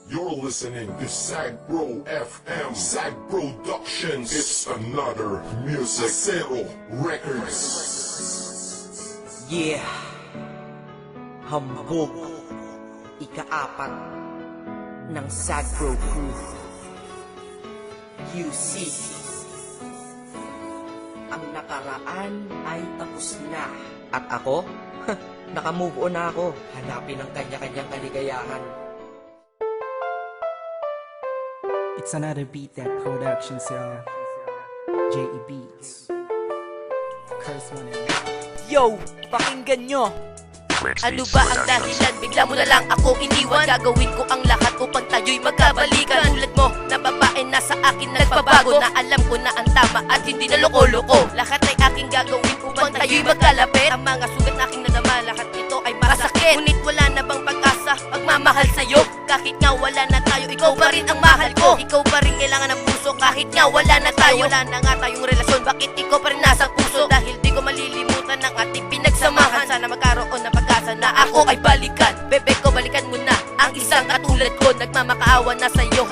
You're listening to Sagbro FM, Sag Productions. It's another music Zero Records. Yeah, hambog, ika-apat ng Sagbro Crew. You see, ang nakaraan ay tapos na. At ako, nakamove on na ako. Hanapin ang kanya-kanyang kaligayahan. It's another beat that production sell J.E. Beats. Curse mo na yun. Yo, pakinggan nyo. Ano ba ang dahilan? Bigla mo na lang ako iniwan. Gagawin ko ang lahat upang tayo'y magkabalikan. Tulad mo na babae na sa akin nagpabago, na alam ko na ang tama at hindi na loko-loko. Lahat ay aking gagawin upang tayo'y magkalapit. Ang mga sugat na aking nadama, lahat ito ay masakit. Ngunit wala na bang pag-asa, pagmamahal sa'yo? Kahit nga wala na tayo, ikaw pa rin ang mahal ko. Ikaw pa rin kailangan ng puso, kahit nga wala na tayo. Wala na nga tayong relasyon, bakit ikaw pa rin nasa puso? Dahil di ko malilimutan ang ating pinagsamahan. Sana magkaroon ng pag-asa na ako ay balikan. Bebe ko, balikan mo na ang isang katulad ko. Nagmamakaawa na sa'yo